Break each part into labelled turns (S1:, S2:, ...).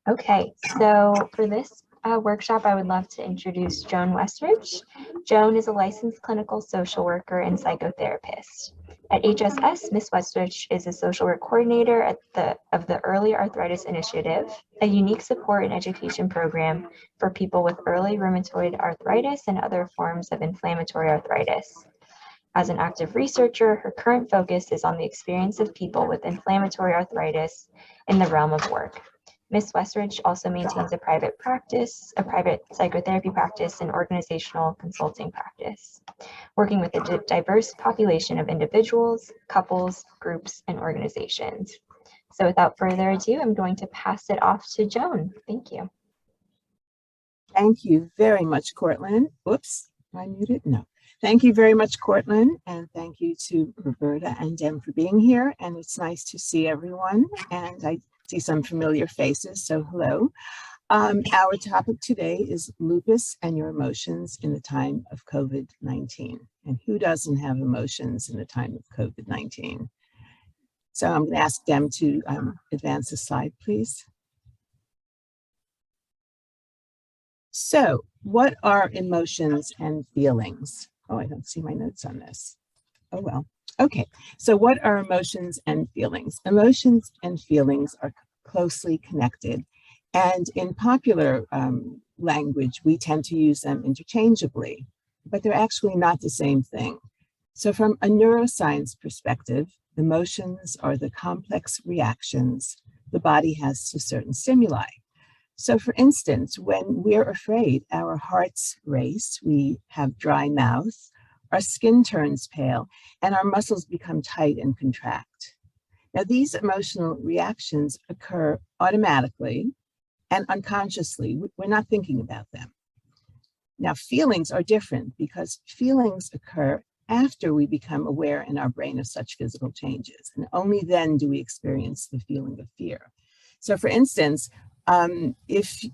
S1: Okay, so for this workshop, I would love to introduce Joan Westridge. Joan is a licensed clinical social worker and psychotherapist. At HSS, Ms. Westridge is a social work coordinator of the Early Arthritis Initiative, a unique support and education program for people with early rheumatoid arthritis and other forms of inflammatory arthritis. As an active researcher, her current focus is on the experience of people with inflammatory arthritis in the realm of work. Ms. Westridge also maintains a private psychotherapy practice and organizational consulting practice, working with a diverse population of individuals, couples, groups, and organizations. So without further ado, I'm going to pass it off to Joan. Thank you.
S2: Thank you very much, Cortland. Whoops, am I muted? No. Thank you very much, Cortland, and thank you to Roberta and Dem for being here. And it's nice to see everyone. And I see some familiar faces, so hello. Our topic today is lupus and your emotions in the time of COVID-19. And who doesn't have emotions in the time of COVID-19? So I'm going to ask Dem to advance the slide, please. So what are emotions and feelings? Oh, I don't see my notes on this. Oh, well. Okay, so what are emotions and feelings? Emotions and feelings are closely connected. And in popular language, we tend to use them interchangeably, but they're actually not the same thing. So from a neuroscience perspective, emotions are the complex reactions the body has to certain stimuli. So for instance, when we're afraid, our hearts race, we have dry mouth, our skin turns pale, and our muscles become tight and contract. Now, these emotional reactions occur automatically and unconsciously. We're not thinking about them. Now, feelings are different because feelings occur after we become aware in our brain of such physical changes, and only then do we experience the feeling of fear. So for instance, if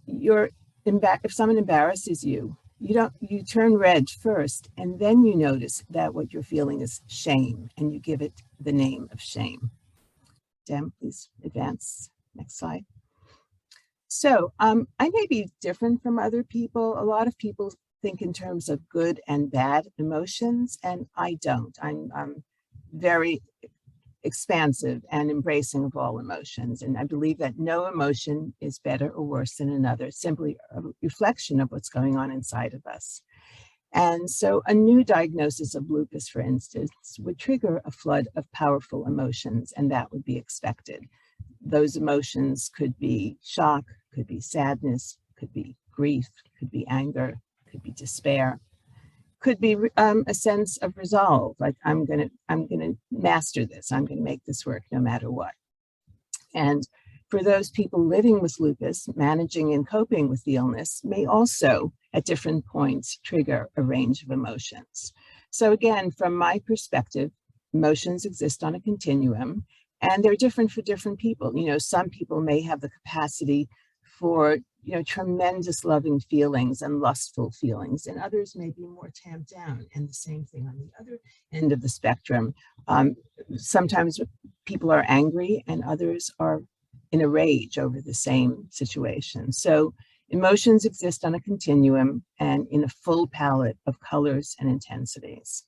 S2: someone embarrasses you, you turn red first, and then you notice that what you're feeling is shame, and you give it the name of shame. Dem, please advance. Next slide. So I may be different from other people. A lot of people think in terms of good and bad emotions, and I don't. I'm very expansive and embracing of all emotions. And I believe that no emotion is better or worse than another, it's simply a reflection of what's going on inside of us. And so a new diagnosis of lupus, for instance, would trigger a flood of powerful emotions, and that would be expected. Those emotions could be shock, could be sadness, could be grief, could be anger, could be despair. Could be a sense of resolve, like I'm gonna master this, I'm gonna make this work no matter what. And for those people living with lupus, managing and coping with the illness may also at different points trigger a range of emotions. So again, from my perspective, emotions exist on a continuum, and they're different for different people. You know, some people may have the capacity for tremendous loving feelings and lustful feelings, and others may be more tamped down. And the same thing on the other end of the spectrum. Sometimes people are angry and others are in a rage over the same situation. So emotions exist on a continuum and in a full palette of colors and intensities.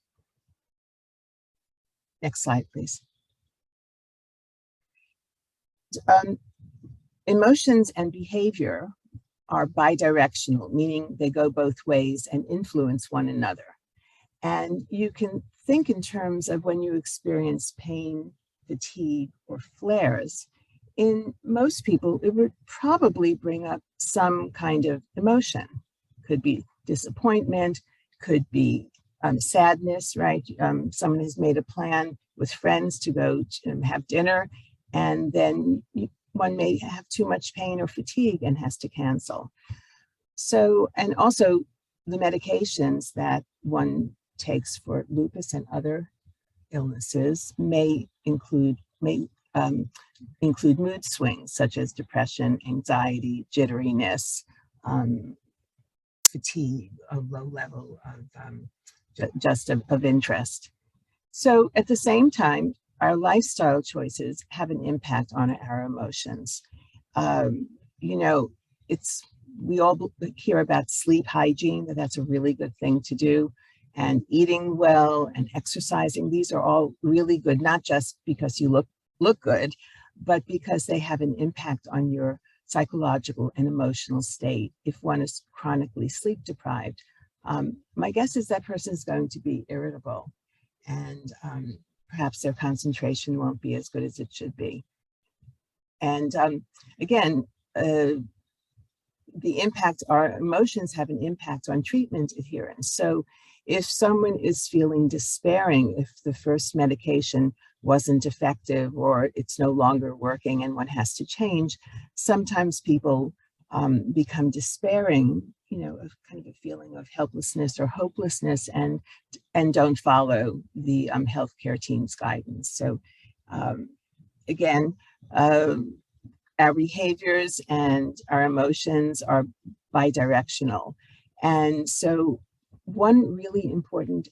S2: Next slide, please. Emotions and behavior are bidirectional, meaning they go both ways and influence one another. And you can think in terms of when you experience pain, fatigue, or flares. In most people, it would probably bring up some kind of emotion. Could be disappointment, could be sadness, right? Someone has made a plan with friends to go to have dinner, and then one may have too much pain or fatigue and has to cancel. So, and also the medications that one takes for lupus and other illnesses may include mood swings such as depression, anxiety, jitteriness, fatigue, a low level of interest. So at the same time, our lifestyle choices have an impact on our emotions. you know, we all hear about sleep hygiene, that's a really good thing to do, and eating well and exercising. These are all really good, not just because you look good, but because they have an impact on your psychological and emotional state. If one is chronically sleep deprived, my guess is that person is going to be irritable, and perhaps their concentration won't be as good as it should be. And again, our emotions have an impact on treatment adherence. So if someone is feeling despairing, if the first medication wasn't effective or it's no longer working and one has to change, sometimes people become despairing, of kind of a feeling of helplessness or hopelessness, and don't follow the healthcare team's guidance. So again, our behaviors and our emotions are bidirectional. And so one really important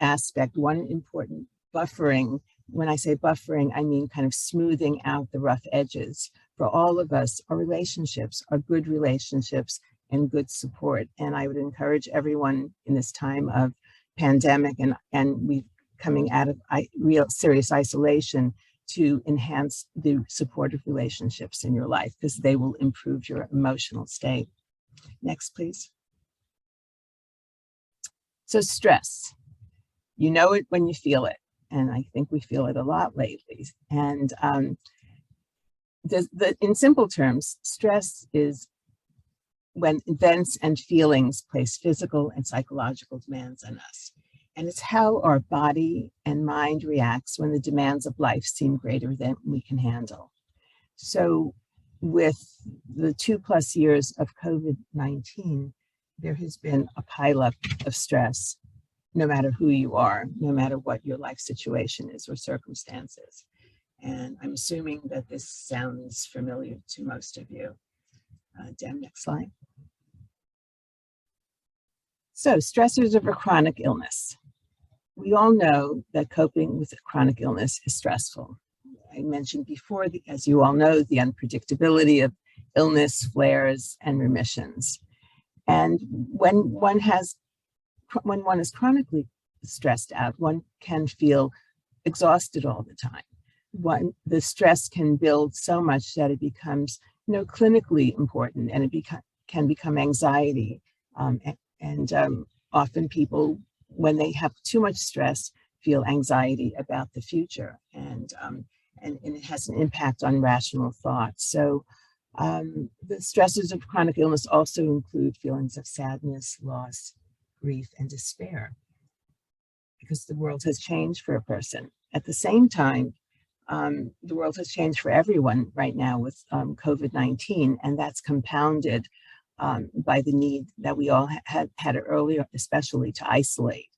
S2: aspect, one important buffering, when I say buffering, I mean kind of smoothing out the rough edges for all of us, our relationships, are good relationships and good support. And I would encourage everyone in this time of pandemic and we coming out of real serious isolation to enhance the supportive relationships in your life, because they will improve your emotional state. Next, please. So stress, you know it when you feel it. And I think we feel it a lot lately. And in simple terms, stress is when events and feelings place physical and psychological demands on us. And it's how our body and mind reacts when the demands of life seem greater than we can handle. So with the 2+ years of COVID-19, there has been a pileup of stress, no matter who you are, no matter what your life situation is or circumstances. And I'm assuming that this sounds familiar to most of you. Deb, next slide. So stressors of a chronic illness. We all know that coping with a chronic illness is stressful. I mentioned before, as you all know, the unpredictability of illness, flares, and remissions. And when one is chronically stressed out, one can feel exhausted all the time. The stress can build so much that it becomes, clinically important, and it can become anxiety. Often people, when they have too much stress, feel anxiety about the future, and it has an impact on rational thought. So the stresses of chronic illness also include feelings of sadness, loss, grief, and despair, because the world has changed for a person. At the same time, the world has changed for everyone right now with COVID-19, and that's compounded by the need that we all had earlier, especially to isolate.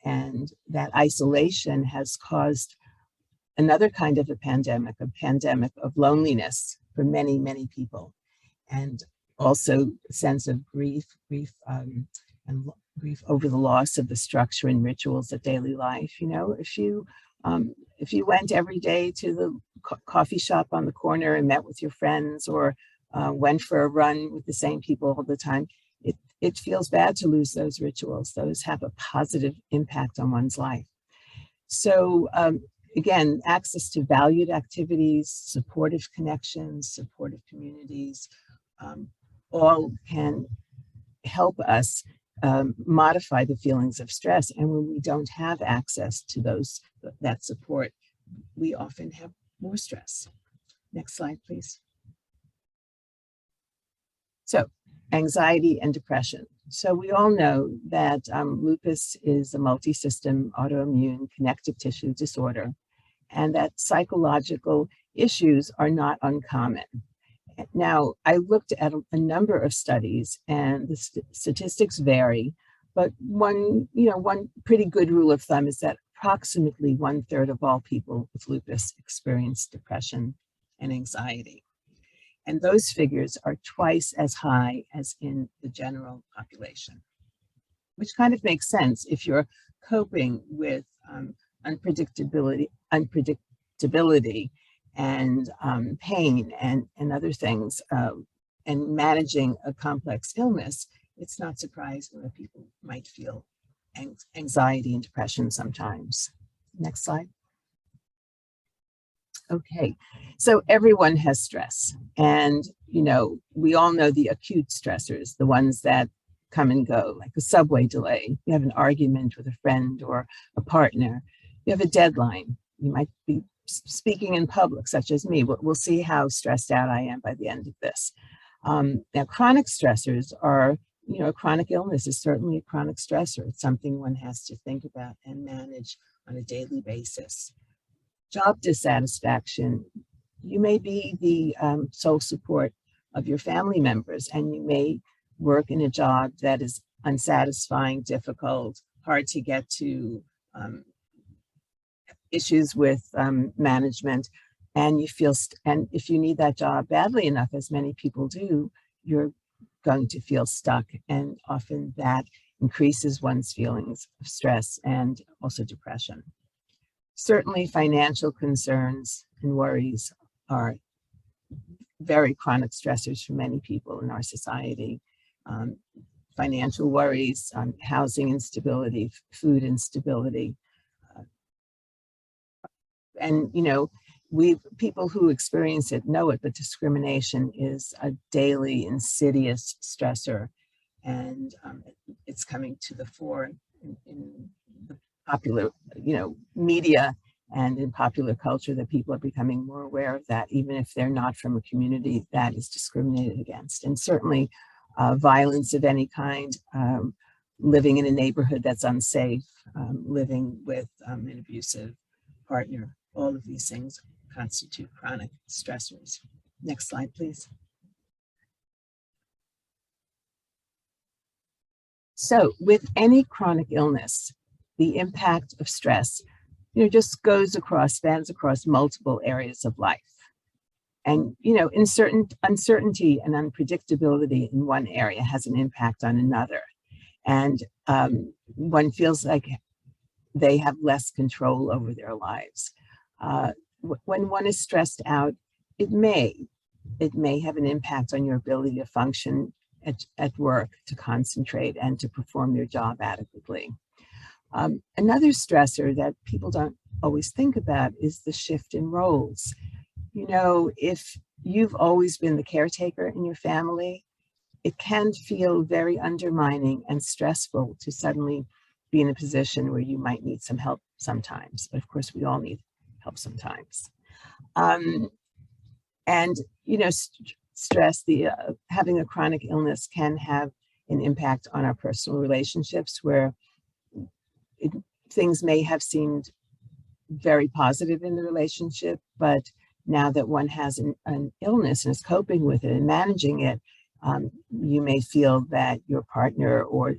S2: And that isolation has caused another kind of a pandemic of loneliness for many, many people. And also a sense of grief over the loss of the structure and rituals of daily life. If you went every day to the coffee shop on the corner and met with your friends, or went for a run with the same people all the time, it feels bad to lose those rituals. Those have a positive impact on one's life. So again, access to valued activities, supportive connections, supportive communities, all can help us modify the feelings of stress. And when we don't have access to that support, we often have more stress. Next slide, please. So anxiety and depression. So we all know that lupus is a multi-system autoimmune connective tissue disorder, and that psychological issues are not uncommon. Now, I looked at a number of studies, and the statistics vary, but one pretty good rule of thumb is that approximately 1/3 of all people with lupus experience depression and anxiety. And those figures are twice as high as in the general population, which kind of makes sense if you're coping with unpredictability and pain and other things, and managing a complex illness, it's not surprising that people might feel anxiety and depression sometimes. Next slide. Okay, so everyone has stress, and we all know the acute stressors, the ones that come and go, like a subway delay. You have an argument with a friend or a partner. You have a deadline. You might be speaking in public, such as me. We'll see how stressed out I am by the end of this. Now, chronic stressors are, a chronic illness is certainly a chronic stressor. It's something one has to think about and manage on a daily basis. Job dissatisfaction, you may be the sole support of your family members, and you may work in a job that is unsatisfying, difficult, hard to get to, issues with management, and you feel, and if you need that job badly enough, as many people do, you're going to feel stuck, and often that increases one's feelings of stress and also depression. Certainly, financial concerns and worries are very chronic stressors for many people in our society. Financial worries, housing instability, food instability. And, people who experience it know it, but discrimination is a daily insidious stressor. And it's coming to the fore in the popular, media and in popular culture, that people are becoming more aware of that, even if they're not from a community that is discriminated against. And certainly violence of any kind, living in a neighborhood that's unsafe, living with an abusive partner, all of these things constitute chronic stressors. Next slide, please. So with any chronic illness, the impact of stress, just spans across multiple areas of life. And, in certain uncertainty and unpredictability in one area has an impact on another. And one feels like they have less control over their lives. When one is stressed out, it may have an impact on your ability to function at work, to concentrate, and to perform your job adequately. Another stressor that people don't always think about is the shift in roles. If you've always been the caretaker in your family, it can feel very undermining and stressful to suddenly be in a position where you might need some help sometimes. But of course, we all need help sometimes. Stress, having a chronic illness can have an impact on our personal relationships, where things may have seemed very positive in the relationship, but now that one has an illness and is coping with it and managing it, you may feel that your partner or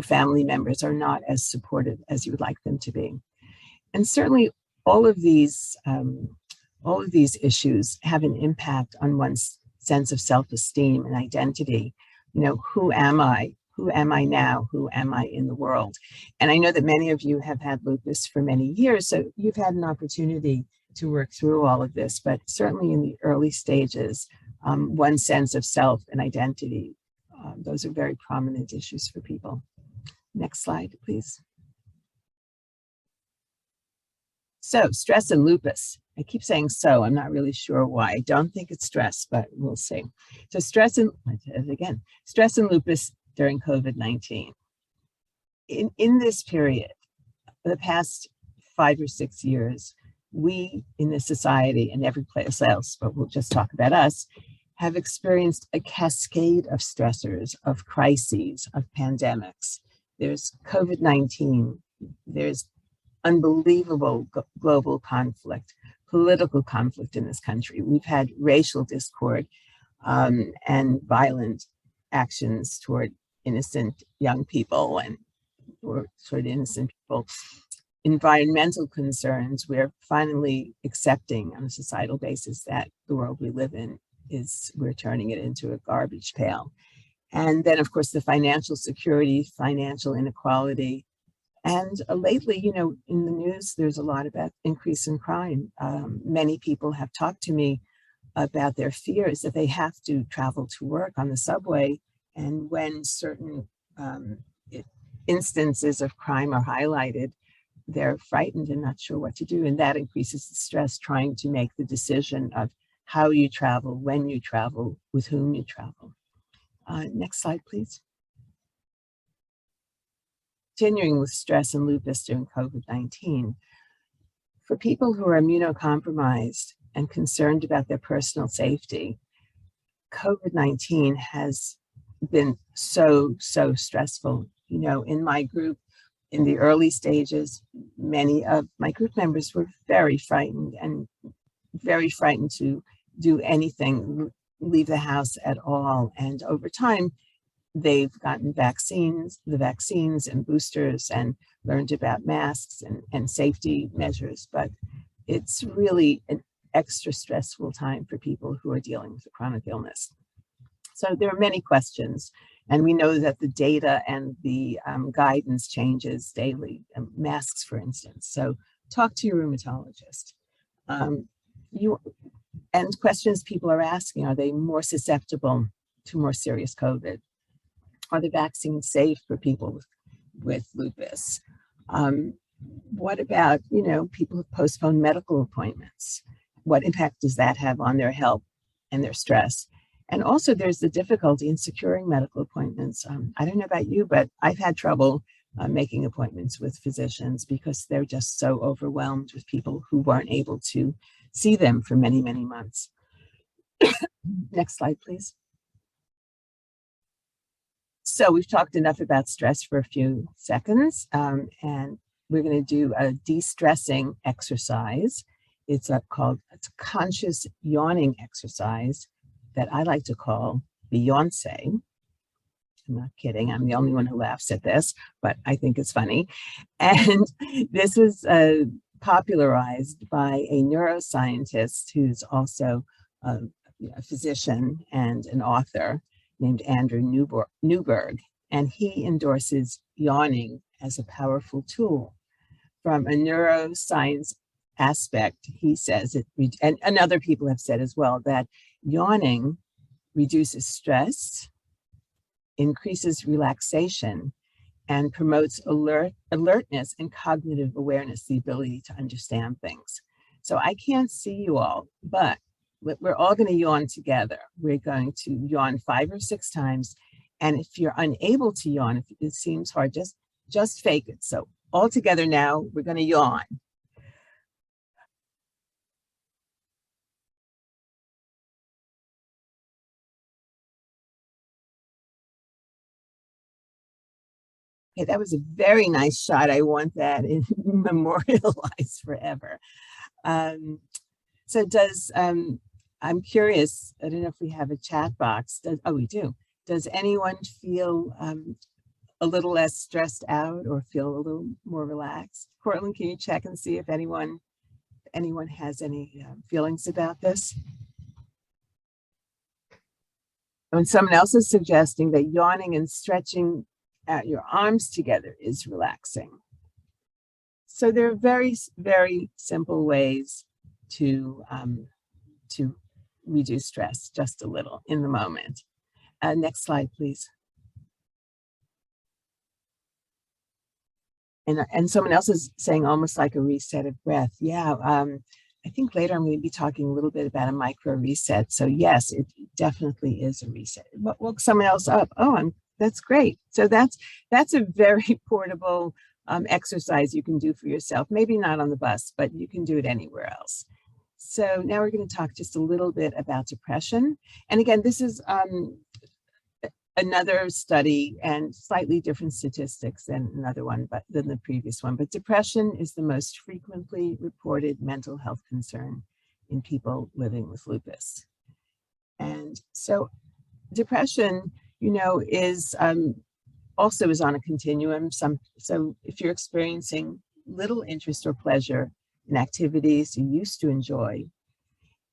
S2: family members are not as supportive as you would like them to be. And certainly all of these issues have an impact on one's sense of self-esteem and identity. Who am I? Who am I now? Who am I in the world? And I know that many of you have had lupus for many years, so you've had an opportunity to work through all of this, but certainly in the early stages, one's sense of self and identity, those are very prominent issues for people. Next slide, please. So stress and lupus. I keep saying so, I'm not really sure why. I don't think it's stress, but we'll see. So stress and lupus during COVID-19. In this period, the past 5 or 6 years, we in this society and every place else, but we'll just talk about us, have experienced a cascade of stressors, of crises, of pandemics. There's COVID-19, there's unbelievable global conflict, political conflict in this country. We've had racial discord and violent actions toward innocent young people and toward innocent people. Environmental concerns, we're finally accepting on a societal basis that the world we live in we're turning it into a garbage pail. And then of course the financial security, financial inequality. And lately, in the news, there's a lot about increase in crime. Many people have talked to me about their fears that they have to travel to work on the subway, and when certain instances of crime are highlighted, they're frightened and not sure what to do, and that increases the stress trying to make the decision of how you travel, when you travel, with whom you travel. Next slide, please. Continuing with stress and lupus during COVID-19. For people who are immunocompromised and concerned about their personal safety, COVID-19 has been so stressful. You know, in my group, in the early stages, many of my group members were very frightened to do anything, leave the house at all. And over time, they've gotten the vaccines and boosters, and learned about masks and safety measures. But it's really an extra stressful time for people who are dealing with a chronic illness. So there are many questions, and we know that the data and the guidance changes daily, masks, for instance. So talk to your rheumatologist. And questions people are asking, are they more susceptible to more serious COVID? Are the vaccines safe for people with lupus? What about, people who postpone medical appointments? What impact does that have on their health and their stress? And also there's the difficulty in securing medical appointments. I don't know about you, but I've had trouble making appointments with physicians because they're just so overwhelmed with people who weren't able to see them for many, many months. Next slide, please. So we've talked enough about stress for a few seconds, and we're going to do a de-stressing exercise. It's a conscious yawning exercise that I like to call Beyonce. I'm not kidding. I'm the only one who laughs at this, but I think it's funny. And this was popularized by a neuroscientist who's also a physician and an author named Andrew Newberg. And he endorses yawning as a powerful tool. From a neuroscience aspect, he says and other people have said as well, that yawning reduces stress, increases relaxation, and promotes alertness and cognitive awareness, the ability to understand things. So I can't see you all, but we're all going to yawn together. We're going to yawn 5 or 6 times. And if you're unable to yawn, if it seems hard, just fake it. So all together now, we're going to yawn. Okay, that was a very nice shot. I want that memorialized forever. So I'm curious, I don't know if we have a chat box. Oh, we do. Does anyone feel a little less stressed out or feel a little more relaxed? Cortland, can you check and see if anyone has any feelings about this? And someone else is suggesting that yawning and stretching out your arms together is relaxing. So there are very, very simple ways to reduce stress just a little in the moment. Next slide, please. And someone else is saying almost like a reset of breath. Yeah, I think later I'm going to be talking a little bit about a micro reset. So yes, it definitely is a reset. But woke someone else up. Oh, that's great. So that's a very portable exercise you can do for yourself. Maybe not on the bus, but you can do it anywhere else. So now we're going to talk just a little bit about depression. And again, this is another study and slightly different statistics than than the previous one. But depression is the most frequently reported mental health concern in people living with lupus. And so depression, is also is on a continuum. So if you're experiencing little interest or pleasure in activities you used to enjoy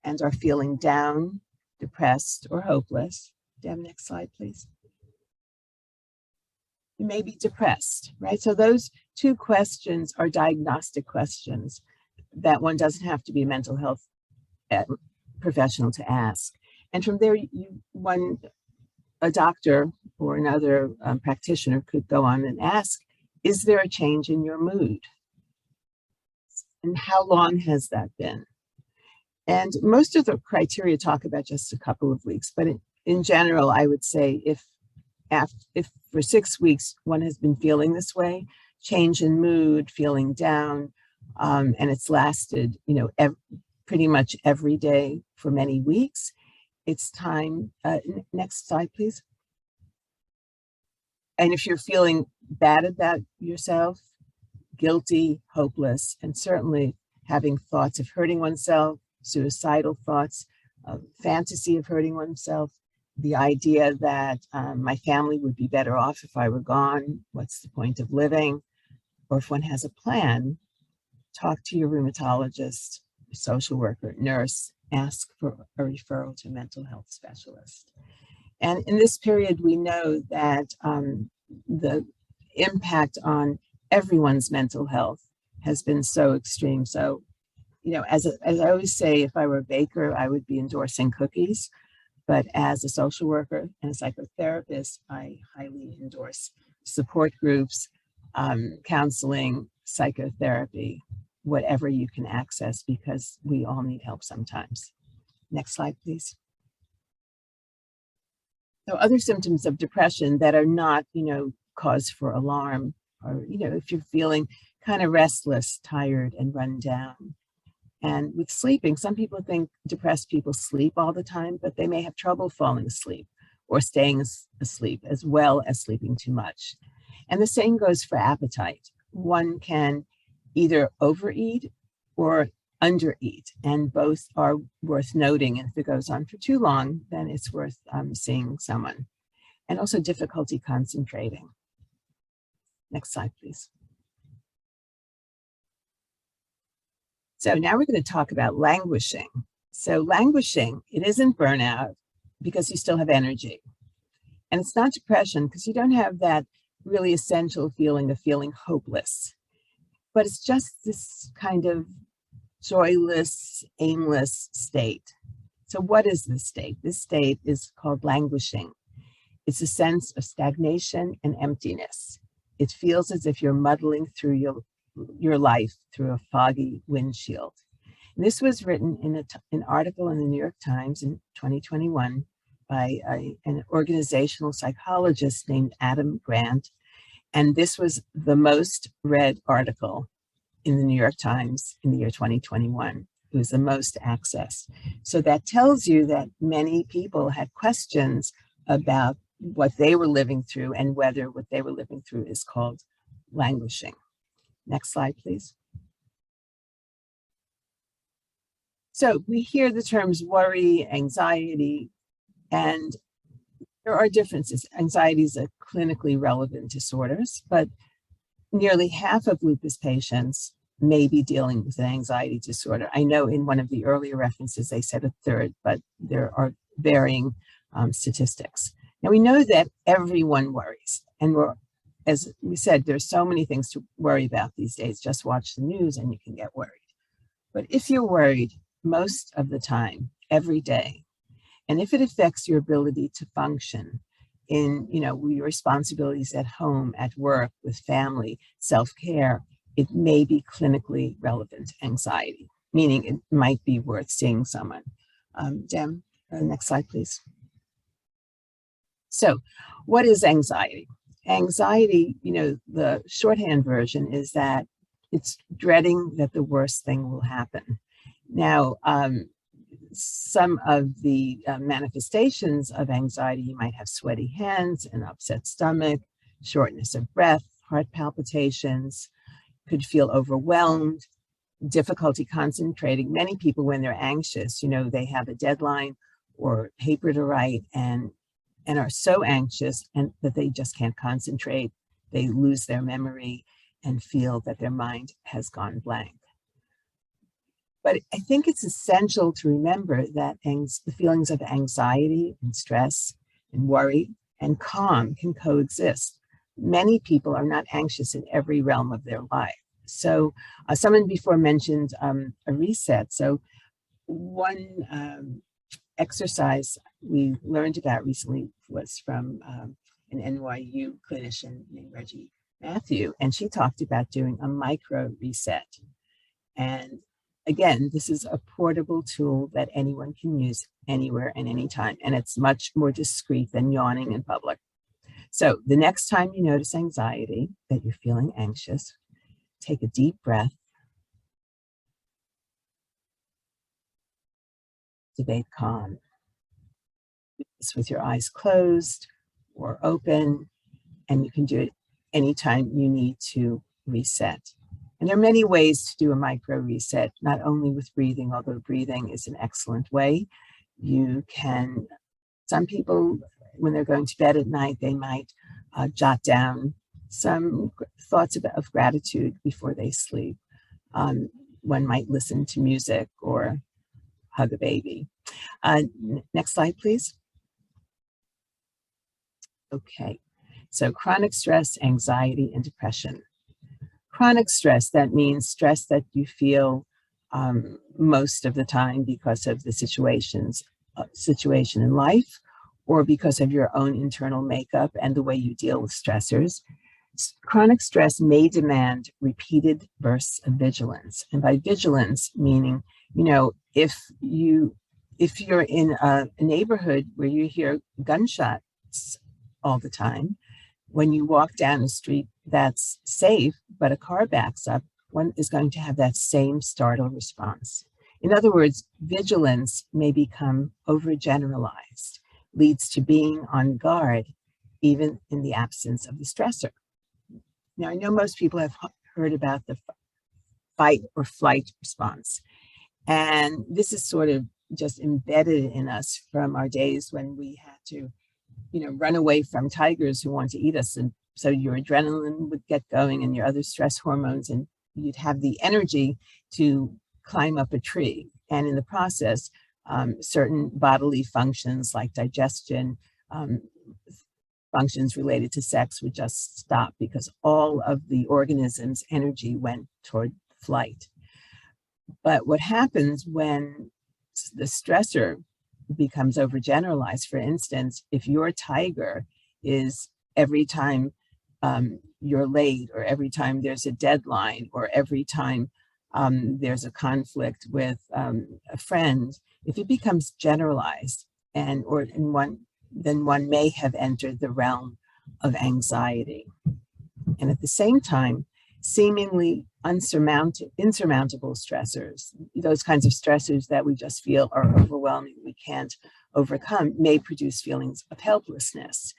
S2: and are feeling down, depressed, or hopeless. Deb, next slide, please. You may be depressed, right? So those 2 questions are diagnostic questions that one doesn't have to be a mental health professional to ask. And from there, a doctor or another practitioner could go on and ask, is there a change in your mood? And how long has that been? And most of the criteria talk about just a couple of weeks, but in general, I would say if for 6 weeks one has been feeling this way, change in mood, feeling down, and it's lasted, pretty much every day for many weeks, it's time. Next slide, please. And if you're feeling bad about yourself, guilty, hopeless, and certainly having thoughts of hurting oneself, suicidal thoughts, fantasy of hurting oneself, the idea that my family would be better off if I were gone, what's the point of living? Or if one has a plan, talk to your rheumatologist, social worker, nurse, ask for a referral to a mental health specialist. And in this period, we know that the impact on everyone's mental health has been so extreme. So, as I always say, if I were a baker, I would be endorsing cookies. But as a social worker and a psychotherapist, I highly endorse support groups, counseling, psychotherapy, whatever you can access, because we all need help sometimes. Next slide, please. So other symptoms of depression that are not, cause for alarm, or, if you're feeling kind of restless, tired, and run down. And with sleeping, some people think depressed people sleep all the time, but they may have trouble falling asleep or staying asleep, as well as sleeping too much. And the same goes for appetite. One can either overeat or undereat, and both are worth noting. And if it goes on for too long, then it's worth seeing someone. And also difficulty concentrating. Next slide, please. So now we're going to talk about languishing. So languishing, it isn't burnout because you still have energy. And it's not depression because you don't have that really essential feeling of feeling hopeless. But it's just this kind of joyless, aimless state. So what is this state? This state is called languishing. It's a sense of stagnation and emptiness. It feels as if you're muddling through your life through a foggy windshield. And this was written in an article in the New York Times in 2021 by an organizational psychologist named Adam Grant. And this was the most read article in the New York Times in the year 2021. It was the most accessed. So that tells you that many people had questions about what they were living through and whether what they were living through is called languishing. Next slide, please. So we hear the terms worry, anxiety, and there are differences. Anxiety is a clinically relevant disorder, but nearly half of lupus patients may be dealing with an anxiety disorder. I know in one of the earlier references, they said a third, but there are varying statistics. Now we know that everyone worries, and as we said, there's so many things to worry about these days. Just watch the news and you can get worried. But if you're worried most of the time, every day, and if it affects your ability to function in, your responsibilities at home, at work, with family, self-care, it may be clinically relevant anxiety, meaning it might be worth seeing someone. Dem, next slide, please. So what is anxiety? Anxiety, the shorthand version is that it's dreading that the worst thing will happen. Now, some of the manifestations of anxiety, you might have sweaty hands, an upset stomach, shortness of breath, heart palpitations, could feel overwhelmed, difficulty concentrating. Many people, when they're anxious, they have a deadline or paper to write and are so anxious and that they just can't concentrate. They lose their memory and feel that their mind has gone blank. But I think it's essential to remember that the feelings of anxiety and stress and worry and calm can coexist. Many people are not anxious in every realm of their life. So someone before mentioned a reset. So one exercise we learned about recently was from an NYU clinician named Reggie Matthew, and she talked about doing a micro reset. And again, this is a portable tool that anyone can use anywhere and anytime, and it's much more discreet than yawning in public. So the next time you notice anxiety, that you're feeling anxious, take a deep breath, activate calm. Do this with your eyes closed or open, and you can do it anytime you need to reset. And there are many ways to do a micro reset, not only with breathing, although breathing is an excellent way. You can, some people, when they're going to bed at night, they might jot down some thoughts of gratitude before they sleep. One might listen to music or hug a baby. Next slide, please. Okay, so chronic stress, anxiety, and depression. Chronic stress, that means stress that you feel most of the time because of the situation in life, or because of your own internal makeup and the way you deal with stressors. Chronic stress may demand repeated bursts of vigilance. And by vigilance, meaning, you know, if you're in a neighborhood where you hear gunshots all the time, when you walk down a street that's safe, but a car backs up, one is going to have that same startle response. In other words, vigilance may become overgeneralized, leads to being on guard, even in the absence of the stressor. Now, I know most people have heard about the fight or flight response. And this is sort of just embedded in us from our days when we had to, you know, run away from tigers who want to eat us. And so your adrenaline would get going and your other stress hormones, and you'd have the energy to climb up a tree. And in the process, certain bodily functions like digestion, functions related to sex would just stop because all of the organism's energy went toward flight. But what happens when the stressor becomes overgeneralized, for instance, if your tiger is every time you're late, or every time there's a deadline, or every time there's a conflict with a friend, if it becomes generalized then one may have entered the realm of anxiety. And at the same time, seemingly insurmountable stressors, those kinds of stressors that we just feel are overwhelming, we can't overcome, may produce feelings of helplessness.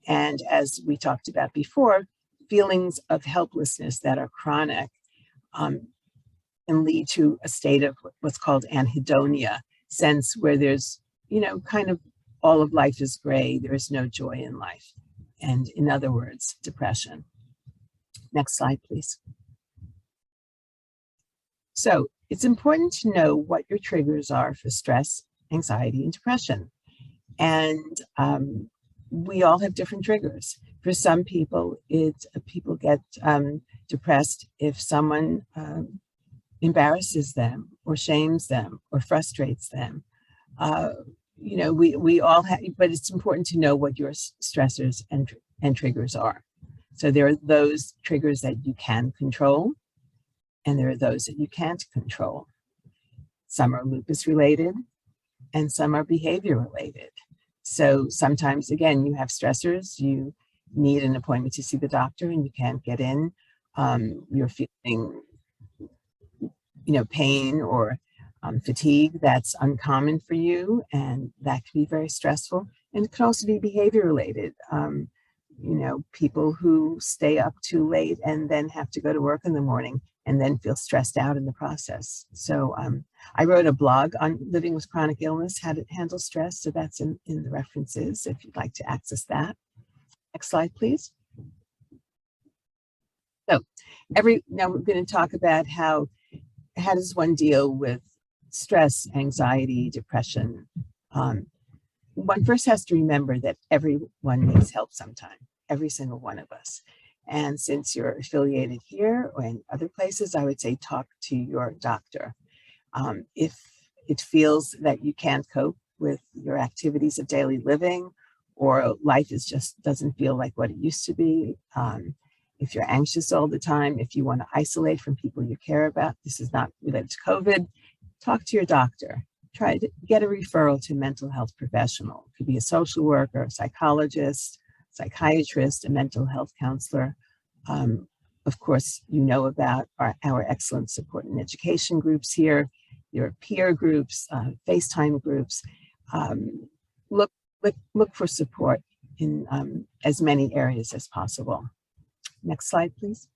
S2: And as we talked about before, feelings of helplessness that are chronic can lead to a state of what's called anhedonia, sense where there's, you know, kind of all of life is gray, there is no joy in life. And in other words, depression. Next slide, please. So it's important to know what your triggers are for stress, anxiety, and depression. And we all have different triggers. For some people, people get depressed if someone embarrasses them or shames them or frustrates them. You know, we all have, but it's important to know what your stressors and triggers are. So there are those triggers that you can control, and there are those that you can't control. Some are lupus related, and some are behavior related. So sometimes, again, you have stressors, you need an appointment to see the doctor and you can't get in. You're feeling, you know, pain or fatigue that's uncommon for you, and that can be very stressful. And it can also be behavior related. You know, people who stay up too late and then have to go to work in the morning and then feel stressed out in the process. So I wrote a blog on living with chronic illness, how to handle stress. So that's in the references if you'd like to access that. Next slide, please. So now we're going to talk about how does one deal with stress, anxiety, depression. One first has to remember that everyone needs help sometime, every single one of us. And since you're affiliated here or in other places, I would say talk to your doctor. If it feels that you can't cope with your activities of daily living, or life is just doesn't feel like what it used to be. If you're anxious all the time, if you want to isolate from people you care about, this is not related to COVID, talk to your doctor. Try to get a referral to a mental health professional. It could be a social worker, a psychologist, psychiatrist, a mental health counselor. Of course, you know about our excellent support and education groups here, your peer groups, FaceTime groups. Look for support in as many areas as possible. Next slide, please.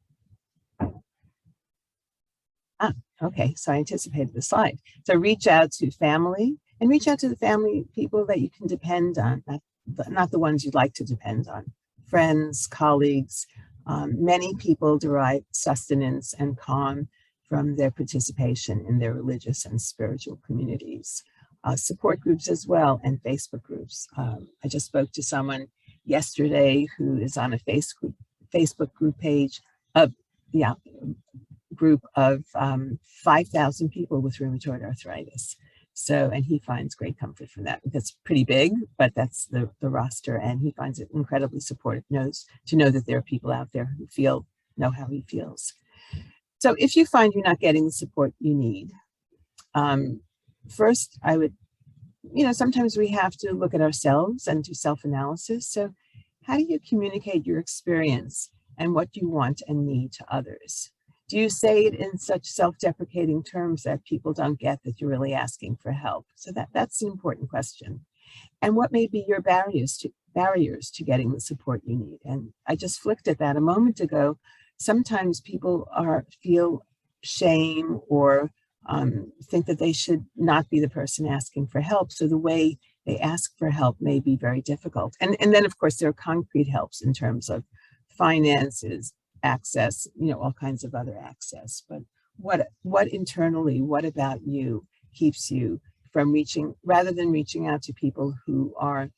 S2: Okay, so I anticipated the slide. So reach out to family, and reach out to the family people that you can depend on, not the ones you'd like to depend on. Friends, colleagues. Many people derive sustenance and calm from their participation in their religious and spiritual communities. Support groups as well, and Facebook groups. I just spoke to someone yesterday who is on a Facebook group page of, group of 5,000 people with rheumatoid arthritis. So, and he finds great comfort from that. That's pretty big, but that's the roster, and he finds it incredibly supportive, to know that there are people out there who know how he feels. So if you find you're not getting the support you need, first I would, sometimes we have to look at ourselves and do self-analysis. So how do you communicate your experience and what you want and need to others? Do you say it in such self-deprecating terms that people don't get that you're really asking for help? So that's an important question. And what may be your barriers to getting the support you need? And I just flicked at that a moment ago. Sometimes people feel shame or think that they should not be the person asking for help. So the way they ask for help may be very difficult. And then of course there are concrete helps in terms of finances, access, all kinds of other access. But what internally, what about you keeps you from rather than reaching out to people who are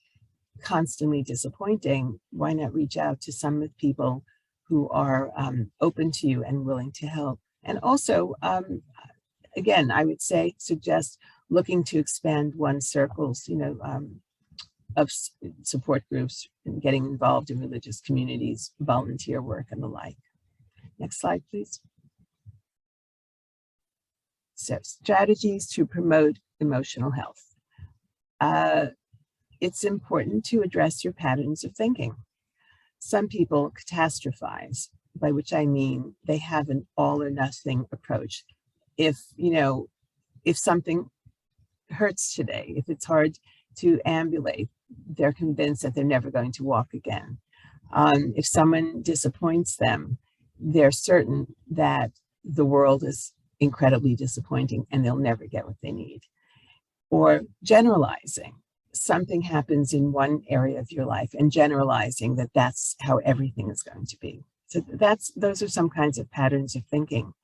S2: constantly disappointing, why not reach out to some of the people who are open to you and willing to help? And also, again, I would suggest looking to expand one's circles, of support groups and getting involved in religious communities, volunteer work, and the like. Next slide, please. So, strategies to promote emotional health. It's important to address your patterns of thinking. Some people catastrophize, by which I mean they have an all or nothing approach. If something hurts today, if it's hard to ambulate, they're convinced that they're never going to walk again. If someone disappoints them, they're certain that the world is incredibly disappointing and they'll never get what they need. Or generalizing. Something happens in one area of your life and generalizing that that's how everything is going to be. So those are some kinds of patterns of thinking.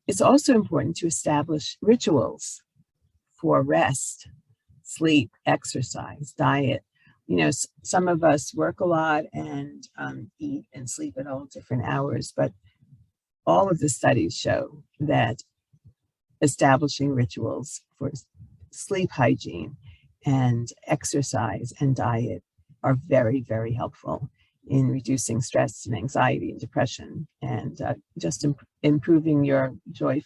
S2: It's also important to establish rituals for rest, sleep, exercise, diet. Some of us work a lot and eat and sleep at all different hours, but all of the studies show that establishing rituals for sleep hygiene and exercise and diet are very, very helpful in reducing stress and anxiety and depression, and just improving your joy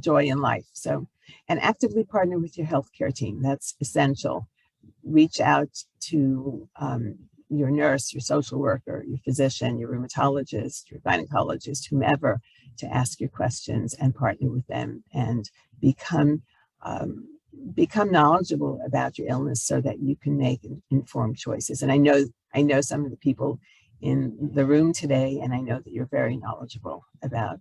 S2: in life. So, and actively partner with your healthcare team. That's essential. Reach out to your nurse, your social worker, your physician, your rheumatologist, your gynecologist, whomever, to ask your questions and partner with them and become knowledgeable about your illness so that you can make informed choices. And I know some of the people in the room today, and I know that you're very knowledgeable about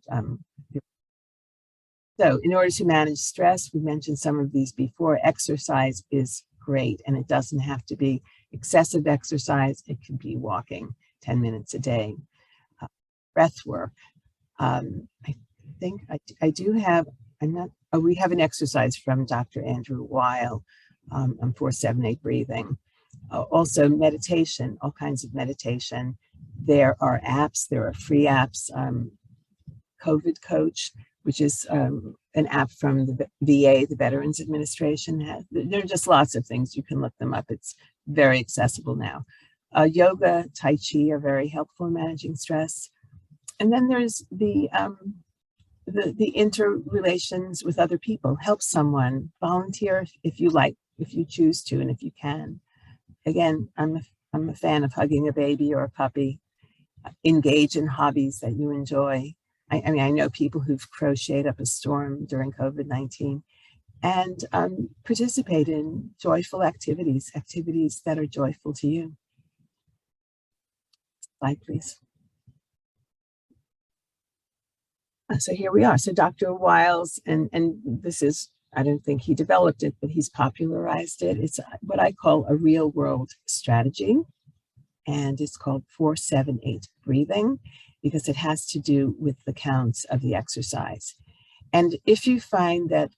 S2: so in order to manage stress, we mentioned some of these before. Exercise is great, and it doesn't have to be excessive exercise. It can be walking 10 minutes a day. Breath work. I think I do have, we have an exercise from Dr. Andrew Weil on 4-7-8 breathing. Also meditation, all kinds of meditation. There are apps, there are free apps. COVID Coach, which is an app from the VA, the Veterans Administration. There are just lots of things. You can look them up. It's very accessible now. Yoga, Tai Chi are very helpful in managing stress. And then there's the interrelations with other people. Help someone, volunteer if you like, if you choose to, and if you can. Again, I'm a fan of hugging a baby or a puppy. Engage in hobbies that you enjoy. I mean, I know people who've crocheted up a storm during COVID-19, and participate in joyful activities that are joyful to you. Slide, please. So here we are. So Dr. Wiles, and this is, I don't think he developed it, but he's popularized it. It's what I call a real world strategy. And it's called 4-7-8 breathing, because it has to do with the counts of the exercise. And if you find that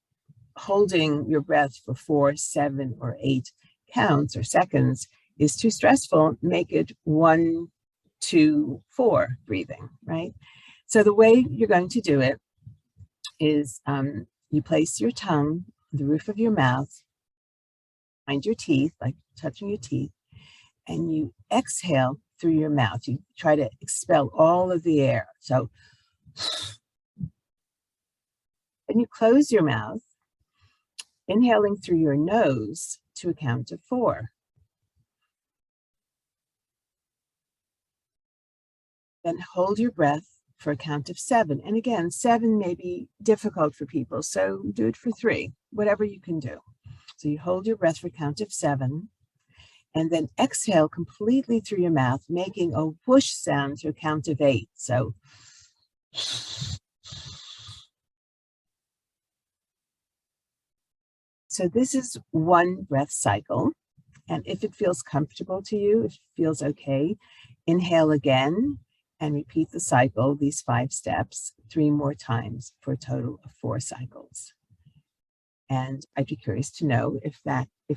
S2: holding your breath for 4, 7, or 8 counts or seconds is too stressful, make it 1, 2, 4 breathing, right? So the way you're going to do it is you place your tongue on the roof of your mouth, behind your teeth, like touching your teeth, and you exhale through your mouth. You try to expel all of the air. So, and you close your mouth, inhaling through your nose to a count of 4. Then hold your breath for a count of 7. And again, 7 may be difficult for people, so do it for 3, whatever you can do. So you hold your breath for a count of 7, and then exhale completely through your mouth, making a whoosh sound to a count of 8. So this is one breath cycle. And if it feels comfortable to you, if it feels okay, inhale again and repeat the cycle, these 5 steps, 3 more times for a total of 4 cycles. And I'd be curious to know if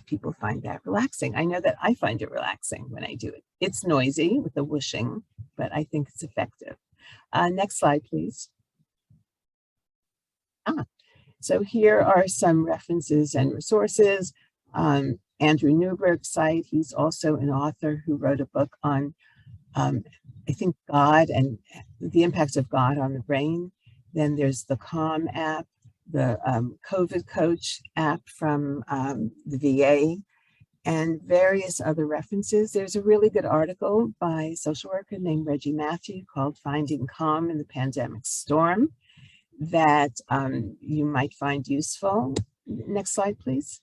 S2: people find that relaxing. I know that I find it relaxing when I do it. It's noisy with the whooshing, but I think it's effective. Next slide, please. So here are some references and resources. Andrew Newberg's site. He's also an author who wrote a book on, I think, God and the impacts of God on the brain. Then there's the Calm app, the COVID Coach app from the VA, and various other references. There's a really good article by a social worker named Reggie Matthew called Finding Calm in the Pandemic Storm that you might find useful. Next slide, please.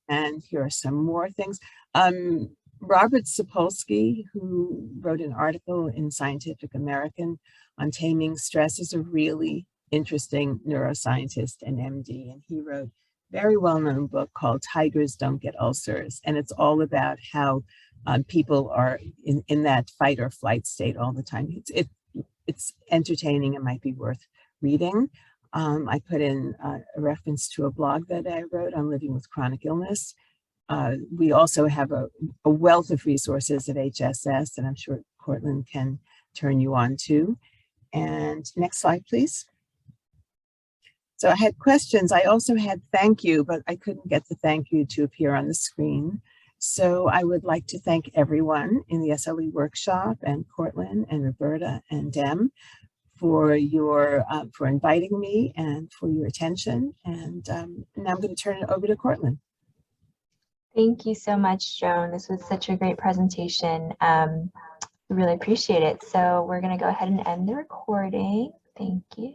S2: And here are some more things. Robert Sapolsky, who wrote an article in Scientific American on taming stress, is a really interesting neuroscientist and MD. And he wrote a very well-known book called Tigers Don't Get Ulcers. And it's all about how people are in that fight or flight state all the time. It's entertaining and might be worth reading. I put in a reference to a blog that I wrote on living with chronic illness. We also have a wealth of resources at HSS, and I'm sure Cortland can turn you on to. And next slide, please. So I had questions. I also had thank you, but I couldn't get the thank you to appear on the screen. So I would like to thank everyone in the SLE workshop, and Cortland and Roberta and Dem, for inviting me and for your attention. And now I'm going to turn it over to Cortland.
S1: Thank you so much, Joan. This was such a great presentation. Really appreciate it. So we're going to go ahead and end the recording. Thank you.